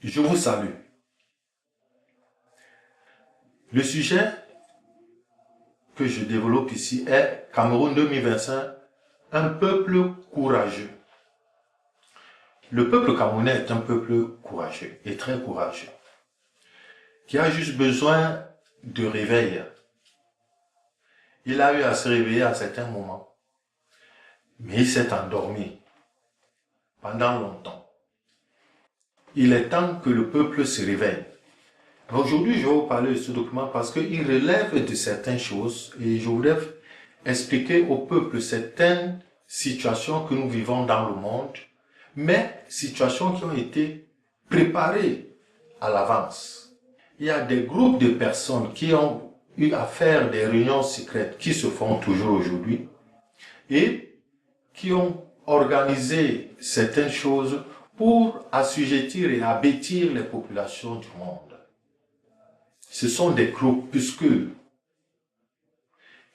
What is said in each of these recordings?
Je vous salue. Le sujet que je développe ici est Cameroun 2025, un peuple courageux. Le peuple camerounais est un peuple courageux et très courageux, qui a juste besoin de réveil. Il a eu à se réveiller à certains moments, mais il s'est endormi pendant longtemps. Il est temps que le peuple se réveille. Aujourd'hui, je vais vous parler de ce document parce qu'il relève de certaines choses et je voudrais expliquer au peuple certaines situations que nous vivons dans le monde, mais situations qui ont été préparées à l'avance. Il y a des groupes de personnes qui ont eu à faire des réunions secrètes qui se font toujours aujourd'hui et qui ont organisé certaines choses pour assujettir et abêtir les populations du monde. Ce sont des groupuscules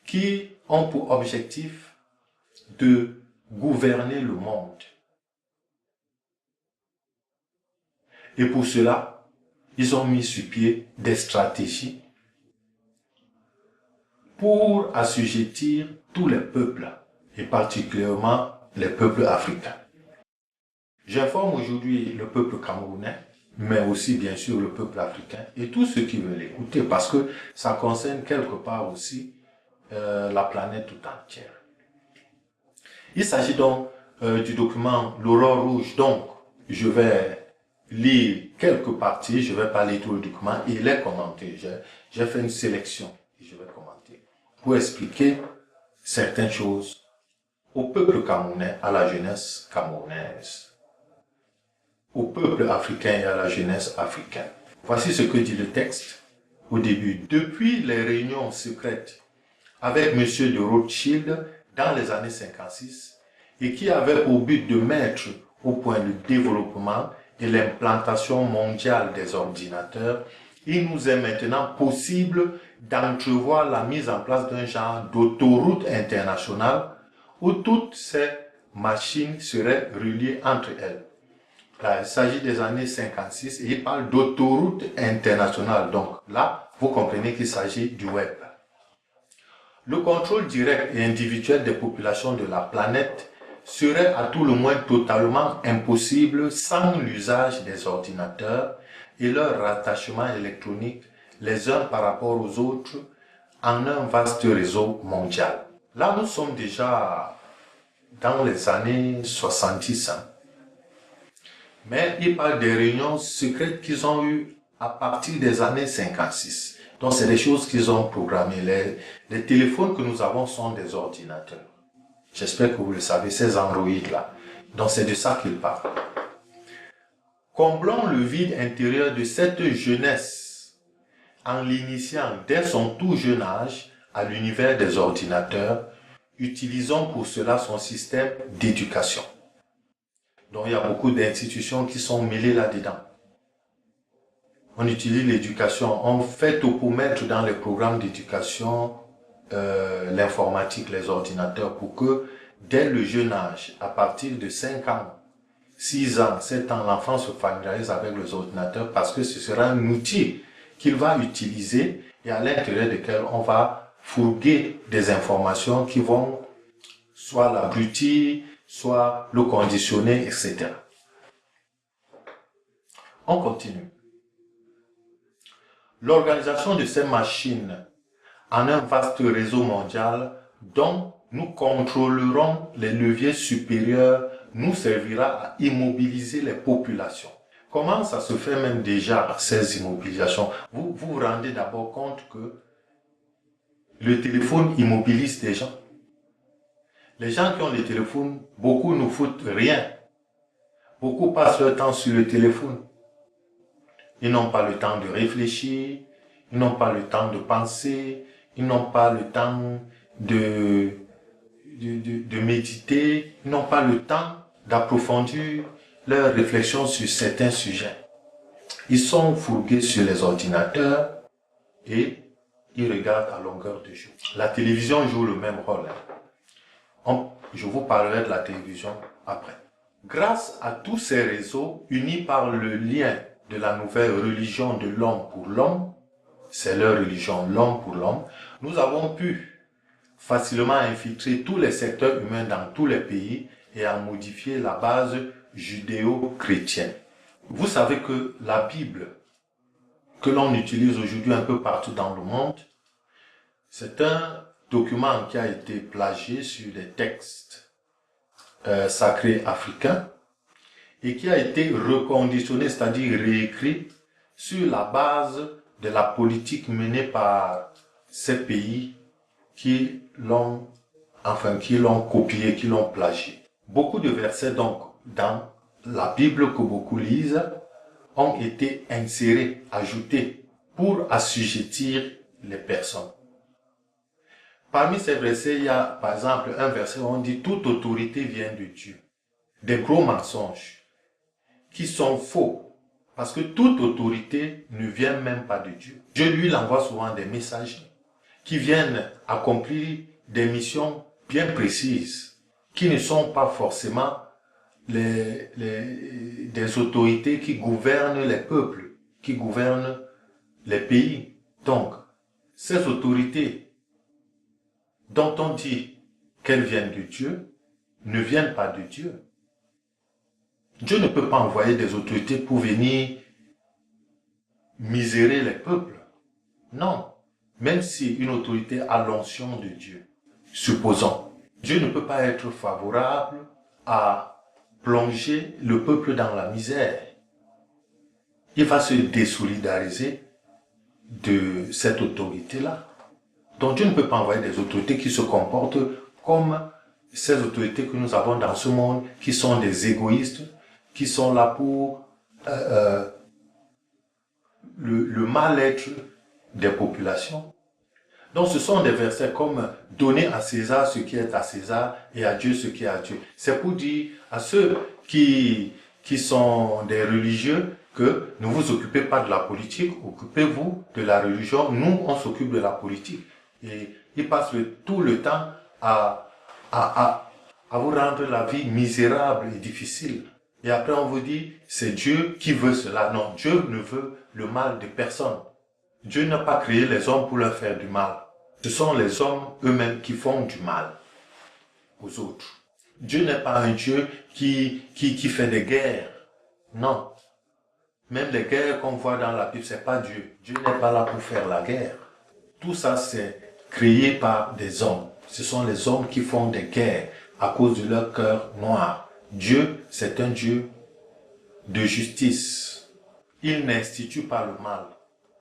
qui ont pour objectif de gouverner le monde. Et pour cela, ils ont mis sur pied des stratégies pour assujettir tous les peuples, et particulièrement les peuples africains. J'informe aujourd'hui le peuple camerounais, mais aussi bien sûr le peuple africain et tous ceux qui veulent écouter, parce que ça concerne quelque part aussi la planète tout entière. Il s'agit donc du document L'Aurore Rouge. Donc, je vais lire quelques parties, je ne vais pas lire tout le document et les commenter. J'ai fait une sélection et je vais commenter pour expliquer certaines choses au peuple camerounais, à la jeunesse camerounaise, au peuple africain et à la jeunesse africaine. Voici ce que dit le texte au début. Depuis les réunions secrètes avec M. de Rothschild dans les années 56 et qui avait pour but de mettre au point le développement et l'implantation mondiale des ordinateurs, il nous est maintenant possible d'entrevoir la mise en place d'un genre d'autoroute internationale où toutes ces machines seraient reliées entre elles. Là, il s'agit des années 56 et il parle d'autoroute internationale. Donc là, vous comprenez qu'il s'agit du web. Le contrôle direct et individuel des populations de la planète serait à tout le moins totalement impossible sans l'usage des ordinateurs et leur rattachement électronique les uns par rapport aux autres en un vaste réseau mondial. Là, nous sommes déjà dans les années 70. Mais il parle des réunions secrètes qu'ils ont eues à partir des années 56. Donc, c'est des choses qu'ils ont programmées. Les téléphones que nous avons sont des ordinateurs. J'espère que vous le savez, ces Android-là. Donc, c'est de ça qu'il parle. Comblons le vide intérieur de cette jeunesse en l'initiant dès son tout jeune âge à l'univers des ordinateurs. Utilisons pour cela son système d'éducation. Donc, il y a beaucoup d'institutions qui sont mêlées là-dedans. On utilise l'éducation, on fait tout pour mettre dans les programmes d'éducation l'informatique, les ordinateurs, pour que dès le jeune âge, à partir de 5 ans, 6 ans, 7 ans, l'enfant se familiarise avec les ordinateurs parce que ce sera un outil qu'il va utiliser et à l'intérieur duquel on va fourguer des informations qui vont soit l'abrutir, soit le conditionner, etc. On continue. L'organisation de ces machines en un vaste réseau mondial dont nous contrôlerons les leviers supérieurs nous servira à immobiliser les populations. Comment ça se fait même déjà, ces immobilisations? Vous vous rendez d'abord compte que le téléphone immobilise des gens. Les gens qui ont les téléphones, beaucoup ne foutent rien. Beaucoup passent leur temps sur le téléphone. Ils n'ont pas le temps de réfléchir, ils n'ont pas le temps de penser, ils n'ont pas le temps de méditer, ils n'ont pas le temps d'approfondir leurs réflexions sur certains sujets. Ils sont fourgués sur les ordinateurs et ils regardent à longueur de jour. La télévision joue le même rôle. Je vous parlerai de la télévision après. Grâce à tous ces réseaux unis par le lien de la nouvelle religion de l'homme pour l'homme, c'est leur religion, l'homme pour l'homme, nous avons pu facilement infiltrer tous les secteurs humains dans tous les pays et à modifier la base judéo-chrétienne. Vous savez que la Bible, que l'on utilise aujourd'hui un peu partout dans le monde, c'est un document qui a été plagié sur des textes sacrés africains et qui a été reconditionné, c'est-à-dire réécrit sur la base de la politique menée par ces pays qui l'ont copié, qui l'ont plagié. Beaucoup de versets donc dans la Bible que beaucoup lisent ont été insérés, ajoutés pour assujettir les personnes. Parmi ces versets, il y a par exemple un verset où on dit « Toute autorité vient de Dieu ». Des gros mensonges qui sont faux parce que toute autorité ne vient même pas de Dieu. Dieu lui envoie souvent des messagers qui viennent accomplir des missions bien précises qui ne sont pas forcément des autorités qui gouvernent les peuples, qui gouvernent les pays. Donc, ces autorités dont on dit qu'elles viennent de Dieu, ne viennent pas de Dieu. Dieu ne peut pas envoyer des autorités pour venir misérer les peuples. Non. Même si une autorité a l'onction de Dieu, supposons, Dieu ne peut pas être favorable à plonger le peuple dans la misère. Il va se désolidariser de cette autorité-là. Donc Dieu ne peut pas envoyer des autorités qui se comportent comme ces autorités que nous avons dans ce monde, qui sont des égoïstes, qui sont là pour le mal-être des populations. Donc ce sont des versets comme « Donnez à César ce qui est à César et à Dieu ce qui est à Dieu ». C'est pour dire à ceux qui sont des religieux que ne vous occupez pas de la politique, occupez-vous de la religion, nous on s'occupe de la politique. Et ils passent tout le temps à vous rendre la vie misérable et difficile. Et après on vous dit, c'est Dieu qui veut cela. Non, Dieu ne veut le mal de personne. Dieu n'a pas créé les hommes pour leur faire du mal. Ce sont les hommes eux-mêmes qui font du mal aux autres. Dieu n'est pas un Dieu qui fait des guerres. Non. Même les guerres qu'on voit dans la Bible, c'est pas Dieu. Dieu n'est pas là pour faire la guerre. Tout ça, c'est créé par des hommes. Ce sont les hommes qui font des guerres à cause de leur cœur noir. Dieu, c'est un Dieu de justice. Il n'institue pas le mal.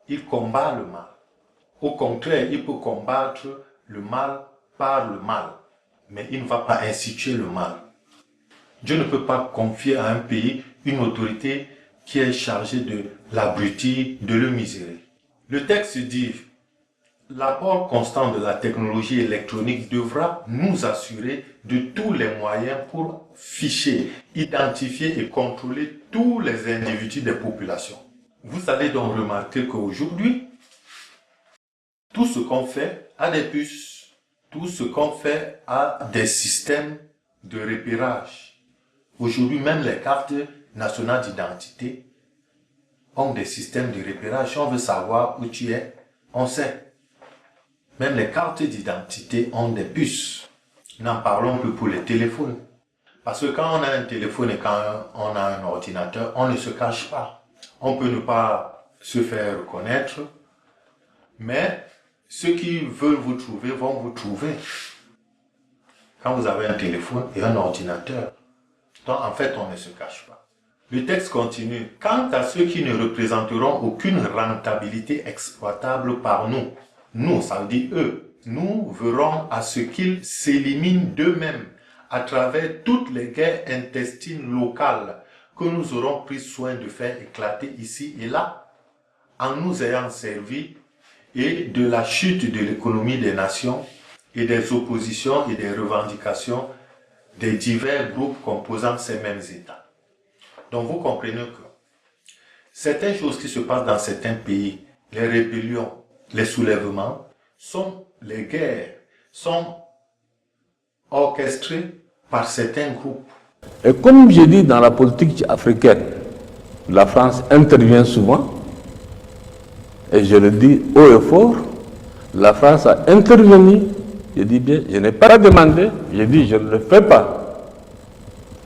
Il combat le mal. Au contraire, il peut combattre le mal par le mal. Mais il ne va pas instituer le mal. Dieu ne peut pas confier à un pays une autorité qui est chargée de l'abrutir, de le misérer. Le texte dit, l'apport constant de la technologie électronique devra nous assurer de tous les moyens pour ficher, identifier et contrôler tous les individus des populations. Vous allez donc remarquer qu'aujourd'hui, tout ce qu'on fait a des puces, tout ce qu'on fait a des systèmes de repérage. Aujourd'hui, même les cartes nationales d'identité ont des systèmes de repérage. Si on veut savoir où tu es, on sait. Même les cartes d'identité ont des puces. N'en parlons plus pour les téléphones. Parce que quand on a un téléphone et quand on a un ordinateur, on ne se cache pas. On peut ne pas se faire reconnaître, mais ceux qui veulent vous trouver vont vous trouver. Quand vous avez un téléphone et un ordinateur, donc en fait on ne se cache pas. Le texte continue. Quant à ceux qui ne représenteront aucune rentabilité exploitable par nous, nous, ça veut dire eux, nous verrons à ce qu'ils s'éliminent d'eux-mêmes à travers toutes les guerres intestines locales que nous aurons pris soin de faire éclater ici et là, en nous ayant servi et de la chute de l'économie des nations et des oppositions et des revendications des divers groupes composant ces mêmes États. Donc vous comprenez que certaines choses qui se passent dans certains pays, les rébellions, les soulèvements, les guerres sont orchestrées par certains groupes. Et comme je dis dans la politique africaine, la France intervient souvent, et je le dis haut et fort, la France a intervenu, je dis bien, je n'ai pas demandé, je dis je ne le fais pas,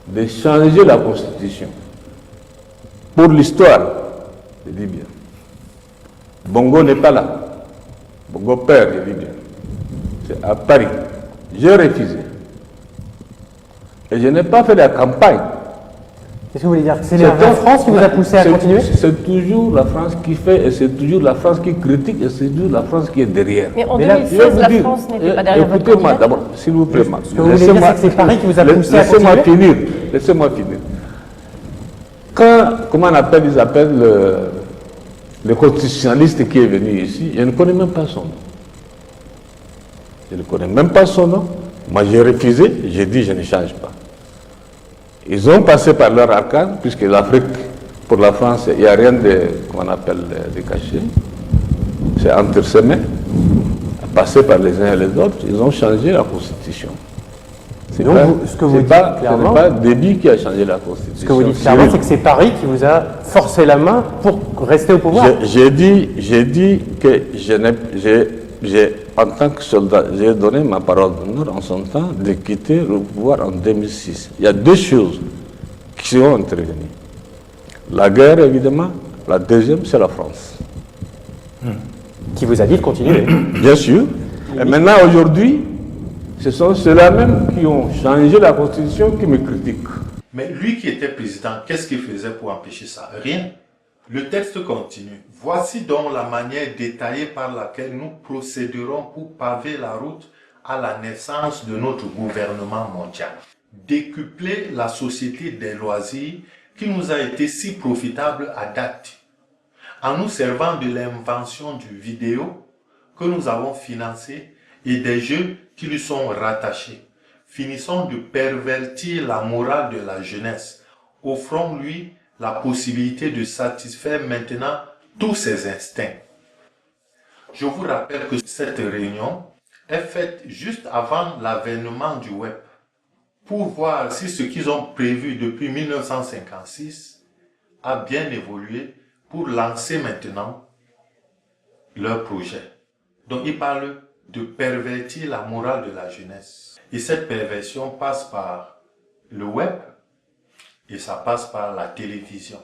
de changer la Constitution. Pour l'histoire, je dis bien. Bongo n'est pas là. Bongo père, je dis bien. C'est à Paris. J'ai refusé. Et je n'ai pas fait la campagne. Qu'est-ce que vous voulez dire? C'est la France qui vous a poussé à continuer? C'est toujours la France qui fait, et c'est toujours la France qui critique, et c'est toujours la France qui est derrière. Mais en 2016, la France n'était pas derrière votre Écoutez-moi d'abord, s'il vous plaît. Ce que vous voulez dire, c'est que c'est Paris qui vous a poussé à continuer? Laissez-moi finir. Quand, comment on appelle, ils appellent le constitutionnaliste qui est venu ici, je ne connais même pas son nom. Je ne connais même pas son nom. Moi, j'ai refusé, j'ai dit je ne change pas. Ils ont passé par leur arcane, puisque l'Afrique, pour la France, il n'y a rien de, comment on appelle, de caché. C'est entre ses mains, passé par les uns et les autres, ils ont changé la Constitution. Ce n'est pas Déby qui a changé la Constitution. Ce que vous dites clairement, c'est que c'est Paris qui vous a forcé la main pour rester au pouvoir. J'ai dit que en tant que soldat, j'ai donné ma parole d'honneur en son temps de quitter le pouvoir en 2006. Il y a deux choses qui sont intervenues. La guerre, évidemment. La deuxième, c'est la France. Qui vous a dit de continuer. Bien sûr. Et maintenant, aujourd'hui, ce sont ceux-là même qui ont changé la Constitution qui me critiquent. Mais lui qui était président, qu'est-ce qu'il faisait pour empêcher ça? Rien. Le texte continue. Voici donc la manière détaillée par laquelle nous procéderons pour paver la route à la naissance de notre gouvernement mondial. Décupler la société des loisirs qui nous a été si profitable à date, en nous servant de l'invention du vidéo que nous avons financé et des jeux qui lui sont rattachés. Finissons de pervertir la morale de la jeunesse. Offrons-lui la possibilité de satisfaire maintenant tous ses instincts. Je vous rappelle que cette réunion est faite juste avant l'avènement du web, pour voir si ce qu'ils ont prévu depuis 1956 a bien évolué pour lancer maintenant leur projet. Donc ils parlent de pervertir la morale de la jeunesse. Et cette perversion passe par le web et ça passe par la télévision.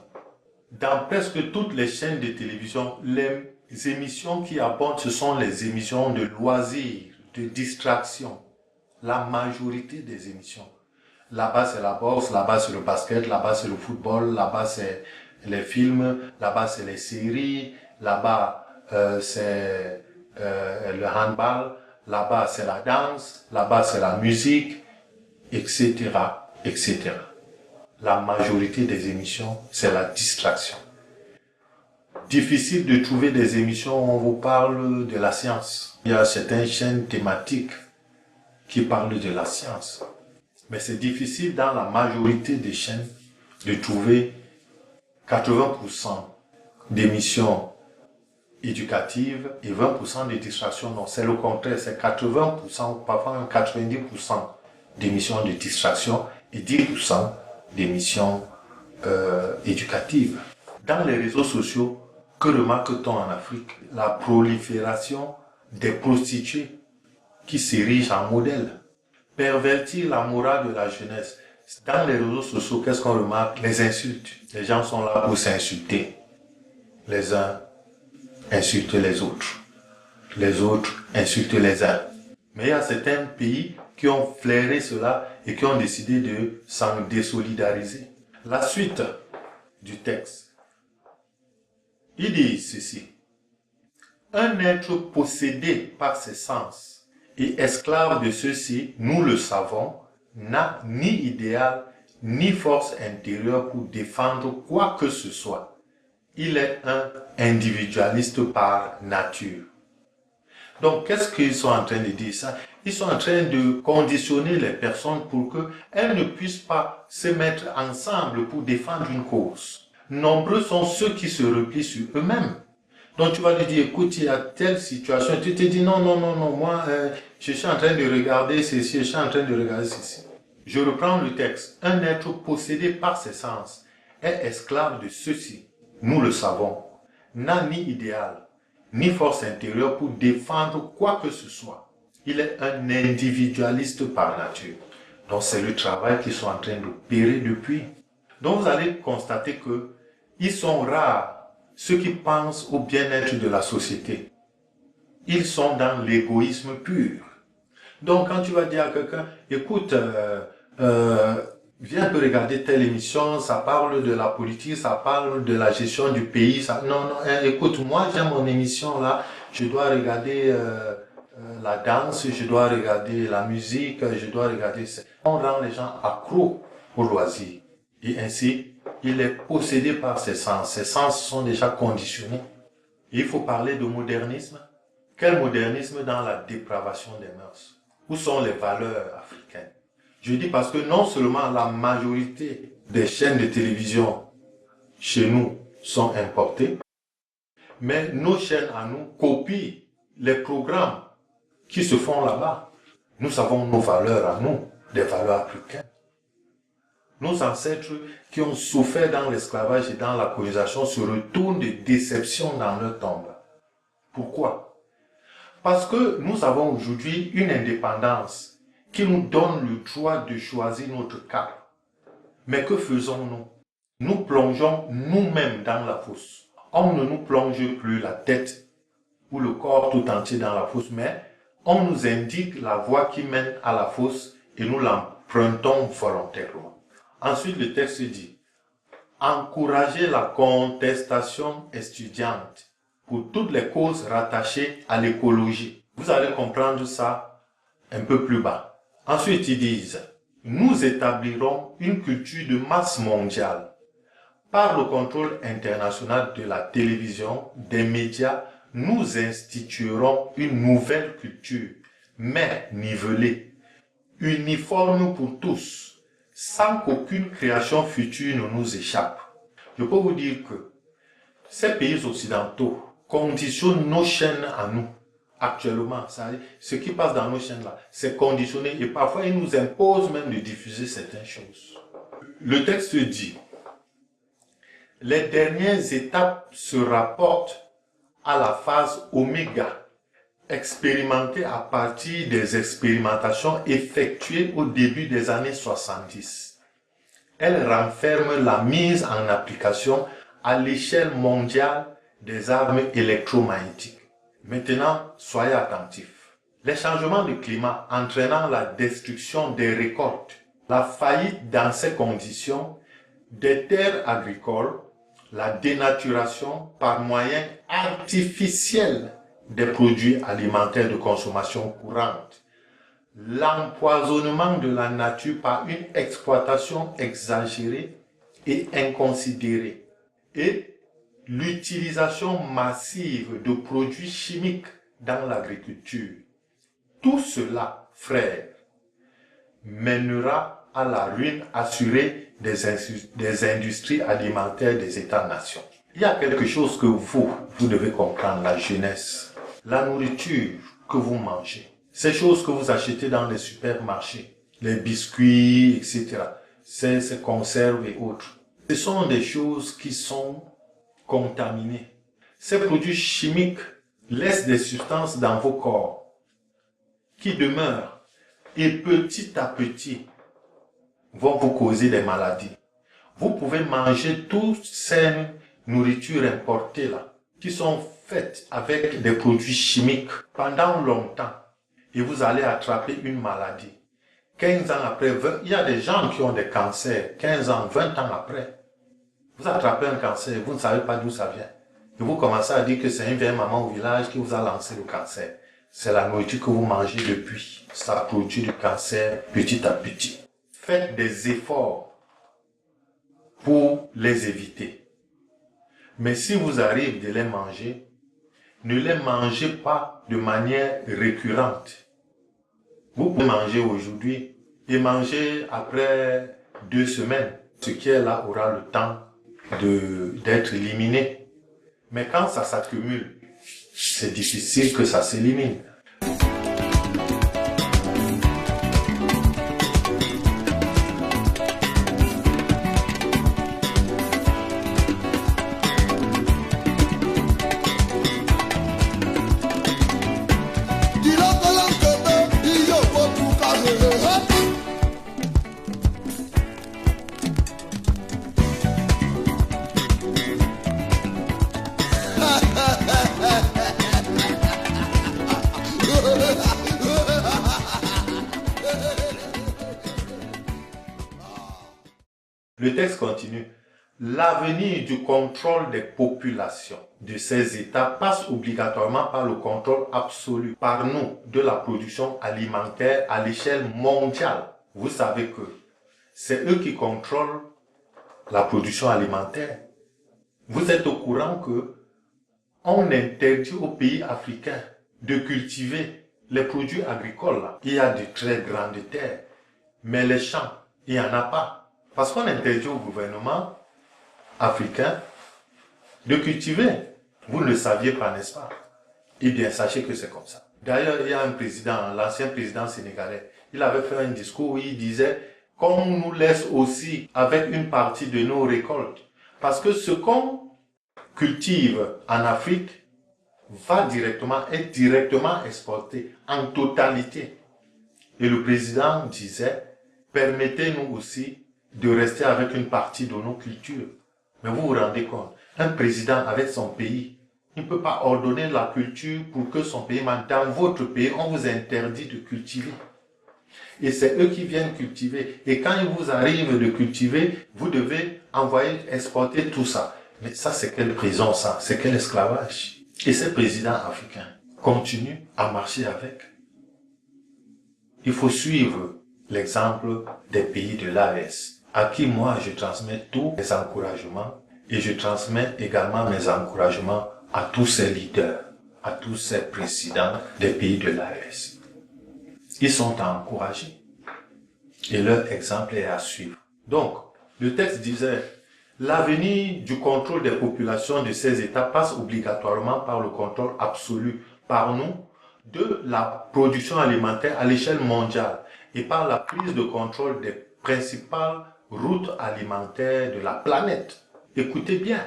Dans presque toutes les chaînes de télévision, les émissions qui abondent, ce sont les émissions de loisirs, de distraction. La majorité des émissions. Là-bas, c'est la boxe, là-bas, c'est le basket, là-bas, c'est le football, là-bas, c'est les films, là-bas, c'est les séries, là-bas, c'est le handball, là-bas, c'est la danse, là-bas, c'est la musique, etc., etc. La majorité des émissions, c'est la distraction. Difficile de trouver des émissions où on vous parle de la science. Il y a certaines chaînes thématiques qui parlent de la science. Mais c'est difficile dans la majorité des chaînes de trouver 80% d'émissions éducatives et 20% de distractions. Non, c'est le contraire. C'est 80%, parfois même 90% d'émissions de distraction et 10% d'émissions éducatives. Dans les réseaux sociaux, que remarque-t-on en Afrique? La prolifération des prostituées qui s'érigent en modèle. Pervertir la morale de la jeunesse. Dans les réseaux sociaux, qu'est-ce qu'on remarque? Les insultes. Les gens sont là pour s'insulter. Les uns insultent les autres. Les autres insultent les uns. Mais il y a certains pays qui ont flairé cela et qui ont décidé de s'en désolidariser. La suite du texte. Il dit ceci. Un être possédé par ses sens et esclave de ceux-ci, nous le savons, n'a ni idéal ni force intérieure pour défendre quoi que ce soit. Il est un individualiste par nature. Donc, qu'est-ce qu'ils sont en train de dire ça? Ils sont en train de conditionner les personnes pour qu'elles ne puissent pas se mettre ensemble pour défendre une cause. Nombreux sont ceux qui se replient sur eux-mêmes. Donc tu vas lui dire, écoute, il y a telle situation. Tu te dis, non, moi, je suis en train de regarder ceci, je suis en train de regarder ceci. Je reprends le texte. Un être possédé par ses sens, est esclave de ceux-ci, nous le savons, n'a ni idéal, ni force intérieure pour défendre quoi que ce soit. Il est un individualiste par nature. Donc c'est le travail qu'ils sont en train d'opérer depuis. Donc vous allez constater que ils sont rares, ceux qui pensent au bien-être de la société. Ils sont dans l'égoïsme pur. Donc quand tu vas dire à quelqu'un, écoute, viens un peu regarder telle émission, ça parle de la politique, ça parle de la gestion du pays. Non, écoute, moi j'aime mon émission là, je dois regarder la danse, je dois regarder la musique, je dois regarder ça. On rend les gens accros au loisir. Et ainsi, il est possédé par ses sens. Ses sens sont déjà conditionnés. Et il faut parler de modernisme. Quel modernisme dans la dépravation des mœurs? Où sont les valeurs africaines? Je dis parce que non seulement la majorité des chaînes de télévision chez nous sont importées, mais nos chaînes à nous copient les programmes qui se font là-bas. Nous avons nos valeurs à nous, des valeurs africaines. Nos ancêtres qui ont souffert dans l'esclavage et dans la colonisation se retournent de déception dans leur tombe. Pourquoi? Parce que nous avons aujourd'hui une indépendance qui nous donne le droit de choisir notre cap. Mais que faisons-nous? Nous plongeons nous-mêmes dans la fosse. On ne nous plonge plus la tête ou le corps tout entier dans la fosse, mais on nous indique la voie qui mène à la fosse et nous l'empruntons volontairement. Ensuite, le texte dit « Encourager la contestation étudiante pour toutes les causes rattachées à l'écologie. » Vous allez comprendre ça un peu plus bas. Ensuite, ils disent « Nous établirons une culture de masse mondiale. Par le contrôle international de la télévision, des médias, nous instituerons une nouvelle culture, mais nivelée, uniforme pour tous, sans qu'aucune création future ne nous échappe. » Je peux vous dire que ces pays occidentaux conditionnent nos chaînes à nous. Actuellement, ce qui passe dans nos chaînes là, c'est conditionné et parfois ils nous imposent même de diffuser certaines choses. Le texte dit, les dernières étapes se rapportent à la phase oméga, expérimentée à partir des expérimentations effectuées au début des années 70. Elle renferme la mise en application à l'échelle mondiale des armes électromagnétiques. Maintenant, soyez attentifs. Les changements de climat entraînant la destruction des récoltes, la faillite dans ces conditions des terres agricoles, la dénaturation par moyens artificiels des produits alimentaires de consommation courante, l'empoisonnement de la nature par une exploitation exagérée et inconsidérée et l'utilisation massive de produits chimiques dans l'agriculture. Tout cela, frères, mènera à la ruine assurée des industries alimentaires des États-nations. Il y a quelque chose que vous devez comprendre, la jeunesse. La nourriture que vous mangez, ces choses que vous achetez dans les supermarchés, les biscuits, etc., ces conserves et autres, ce sont des choses qui sont contaminées. Ces produits chimiques laissent des substances dans vos corps qui demeurent et petit à petit vont vous causer des maladies. Vous pouvez manger toutes ces nourritures importées là, qui sont faites avec des produits chimiques pendant longtemps et vous allez attraper une maladie. 15 ans après, il y a des gens qui ont des cancers, 15 ans, 20 ans après. Vous attrapez un cancer, vous ne savez pas d'où ça vient. Et vous commencez à dire que c'est une vieille maman au village qui vous a lancé le cancer. C'est la nourriture que vous mangez depuis. Ça produit du cancer petit à petit. Faites des efforts pour les éviter. Mais si vous arrivez de les manger, ne les mangez pas de manière récurrente. Vous pouvez manger aujourd'hui et manger après 2 semaines. Ce qui est là aura le temps d'être éliminé. Mais quand ça s'accumule, c'est difficile que ça s'élimine. Le texte continue. L'avenir du contrôle des populations de ces États passe obligatoirement par le contrôle absolu par nous de la production alimentaire à l'échelle mondiale. Vous savez que c'est eux qui contrôlent la production alimentaire. Vous êtes au courant que on interdit aux pays africains de cultiver les produits agricoles. Là. Il y a de très grandes terres, mais les champs, il n'y en a pas. Parce qu'on interdit au gouvernement africain de cultiver. Vous ne le saviez pas, n'est-ce pas? Eh bien, sachez que c'est comme ça. D'ailleurs, il y a un président, l'ancien président sénégalais, il avait fait un discours où il disait qu'on nous laisse aussi avec une partie de nos récoltes. Parce que ce qu'on cultive en Afrique est directement exporté en totalité. Et le président disait, permettez-nous aussi de rester avec une partie de nos cultures. Mais vous vous rendez compte, un président avec son pays, il ne peut pas ordonner la culture pour que son pays mange. Dans votre pays, on vous interdit de cultiver. Et c'est eux qui viennent cultiver. Et quand il vous arrive de cultiver, vous devez exporter tout ça. Mais ça, c'est quelle prison, ça? C'est quel esclavage? Et ces présidents africains continuent à marcher avec. Il faut suivre l'exemple des pays de l'AES, à qui moi je transmets tous mes encouragements et je transmets également mes encouragements à tous ces leaders, à tous ces présidents des pays de l'AES. Ils sont à encourager et leur exemple est à suivre. Donc, le texte disait, l'avenir du contrôle des populations de ces États passe obligatoirement par le contrôle absolu par nous de la production alimentaire à l'échelle mondiale et par la prise de contrôle des principales routes alimentaires de la planète. Écoutez bien,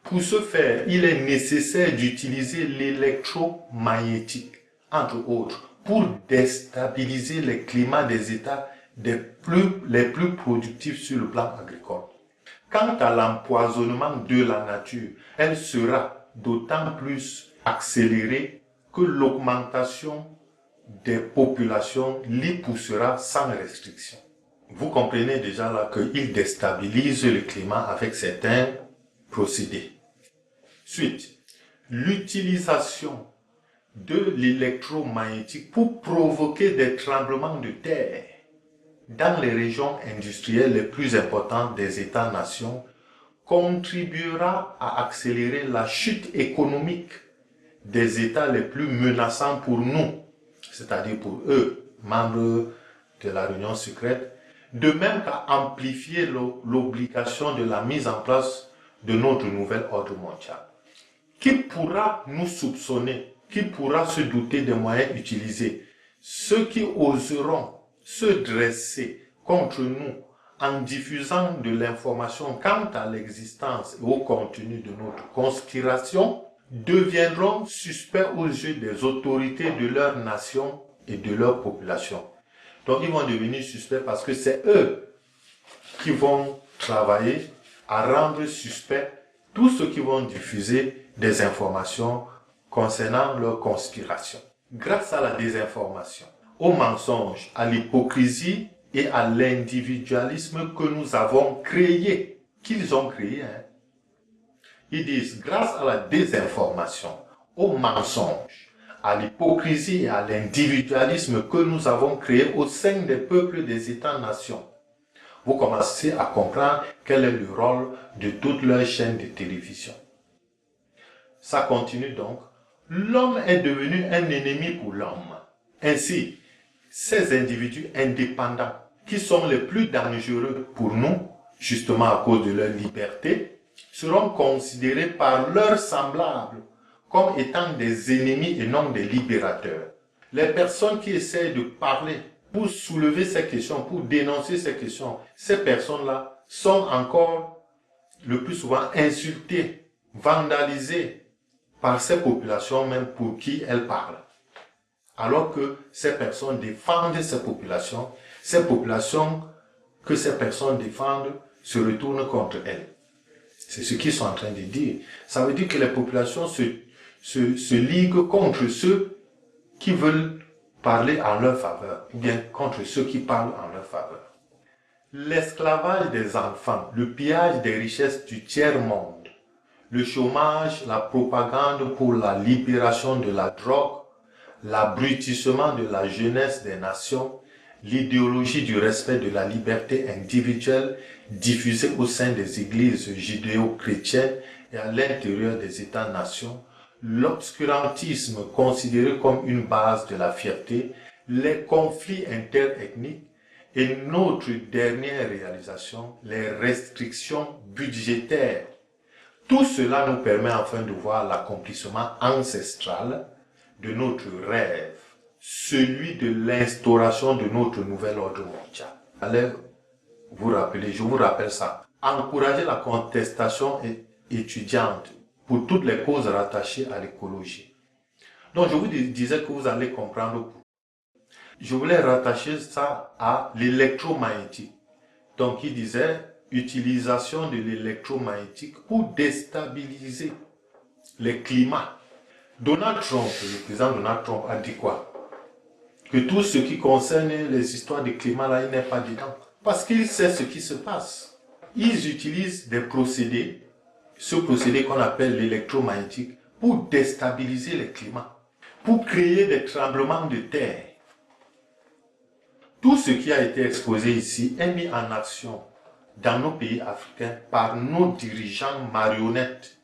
pour ce faire, il est nécessaire d'utiliser l'électromagnétique, entre autres, pour déstabiliser les climats des États les plus productifs sur le plan agricole. Quant à l'empoisonnement de la nature, elle sera d'autant plus accélérée que l'augmentation des populations l'y poussera sans restriction. Vous comprenez déjà là qu'il déstabilise le climat avec certains procédés. Suite, l'utilisation de l'électromagnétique pour provoquer des tremblements de terre dans les régions industrielles les plus importantes des États-nations contribuera à accélérer la chute économique des États les plus menaçants pour nous, c'est-à-dire pour eux, membres de la réunion secrète, de même qu'à amplifier l'obligation de la mise en place de notre nouvel ordre mondial. Qui pourra nous soupçonner? Qui pourra se douter des moyens utilisés? Ceux qui oseront se dresser contre nous en diffusant de l'information quant à l'existence et au contenu de notre conspiration deviendront suspects aux yeux des autorités de leur nation et de leur population. Donc ils vont devenir suspects parce que c'est eux qui vont travailler à rendre suspects tous ceux qui vont diffuser des informations concernant leur conspiration. Grâce à la désinformation, au mensonge, à l'hypocrisie et à l'individualisme que nous avons créé, qu'ils ont créé. Ils disent, grâce à la désinformation, au mensonge, à l'hypocrisie et à l'individualisme que nous avons créé au sein des peuples des États-nations, vous commencez à comprendre quel est le rôle de toutes leurs chaînes de télévision. Ça continue donc. L'homme est devenu un ennemi pour l'homme. Ainsi, ces individus indépendants, qui sont les plus dangereux pour nous, justement à cause de leur liberté, seront considérés par leurs semblables comme étant des ennemis et non des libérateurs. Les personnes qui essaient de parler pour soulever ces questions, pour dénoncer ces questions, ces personnes-là sont encore le plus souvent insultées, vandalisées par ces populations même pour qui elles parlent. Alors que ces personnes défendent ces populations que ces personnes défendent se retournent contre elles. C'est ce qu'ils sont en train de dire. Ça veut dire que les populations se liguent contre ceux qui veulent parler en leur faveur, ou bien contre ceux qui parlent en leur faveur. l'esclavage des enfants, le pillage des richesses du tiers-monde, le chômage, la propagande pour la libération de la drogue, l'abrutissement de la jeunesse des nations, l'idéologie du respect de la liberté individuelle diffusée au sein des églises judéo-chrétiennes et à l'intérieur des États-nations, l'obscurantisme considéré comme une base de la fierté, les conflits interethniques et notre dernière réalisation, les restrictions budgétaires. Tout cela nous permet enfin de voir l'accomplissement ancestral de notre rêve, celui de l'instauration de notre nouvel ordre mondial. Allez vous rappeler, je vous rappelle ça. Encourager la contestation étudiante pour toutes les causes rattachées à l'écologie. Donc je vous disais que vous allez comprendre. Je voulais rattacher ça à l'électromagnétique. Donc il disait utilisation de l'électromagnétique pour déstabiliser les climats. Donald Trump, le président Donald Trump a dit quoi? Que tout ce qui concerne les histoires de climat là, il n'est pas dedans. Parce qu'il sait ce qui se passe. Ils utilisent des procédés, ce procédé qu'on appelle l'électromagnétique, pour déstabiliser les climats, pour créer des tremblements de terre. Tout ce qui a été exposé ici est mis en action dans nos pays africains par nos dirigeants marionnettes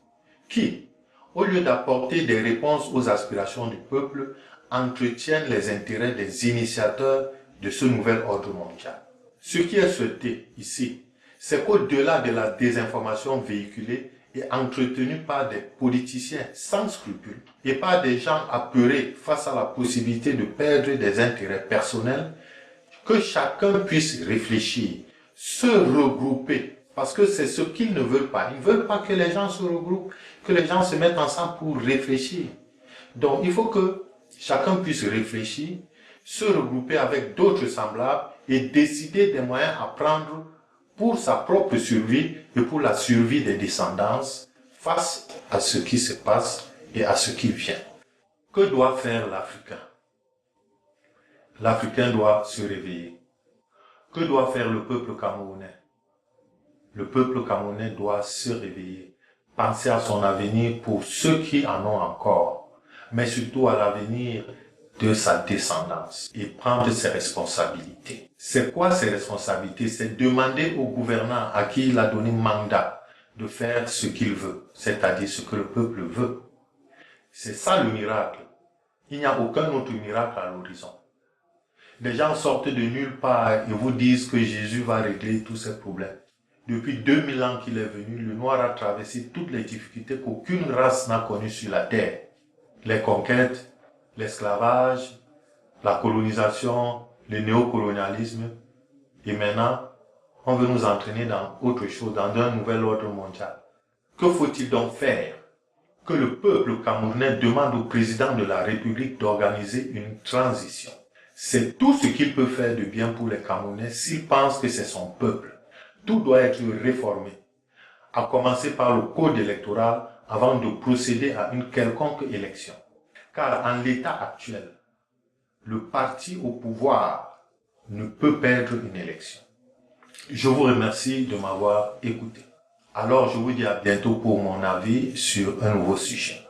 qui, au lieu d'apporter des réponses aux aspirations du peuple, entretiennent les intérêts des initiateurs de ce nouvel ordre mondial. Ce qui est souhaité ici, c'est qu'au-delà de la désinformation véhiculée et entretenue par des politiciens sans scrupules et par des gens apeurés face à la possibilité de perdre des intérêts personnels, que chacun puisse réfléchir, se regrouper, parce que c'est ce qu'ils ne veulent pas. Ils ne veulent pas que les gens se regroupent, que les gens se mettent ensemble pour réfléchir. Donc il faut que chacun puisse réfléchir, se regrouper avec d'autres semblables et décider des moyens à prendre pour sa propre survie et pour la survie des descendants face à ce qui se passe et à ce qui vient. Que doit faire l'Africain? L'Africain doit se réveiller. Que doit faire le peuple camerounais? Le peuple camerounais doit se réveiller, penser à son avenir pour ceux qui en ont encore, mais surtout à l'avenir de sa descendance et prendre ses responsabilités. C'est quoi ses responsabilités? C'est demander au gouvernant à qui il a donné mandat de faire ce qu'il veut, c'est-à-dire ce que le peuple veut. C'est ça le miracle. Il n'y a aucun autre miracle à l'horizon. Les gens sortent de nulle part et vous disent que Jésus va régler tous ces problèmes. Depuis 2000 ans qu'il est venu, le noir a traversé toutes les difficultés qu'aucune race n'a connues sur la terre. Les conquêtes, l'esclavage, la colonisation, le néocolonialisme. Et maintenant, on veut nous entraîner dans autre chose, dans un nouvel ordre mondial. Que faut-il donc faire? Que le peuple camerounais demande au président de la République d'organiser une transition. C'est tout ce qu'il peut faire de bien pour les Camerounais s'il pense que c'est son peuple. Tout doit être réformé, à commencer par le code électoral avant de procéder à une quelconque élection. Car en l'état actuel, le parti au pouvoir ne peut perdre une élection. Je vous remercie de m'avoir écouté. Alors je vous dis à bientôt pour mon avis sur un nouveau sujet.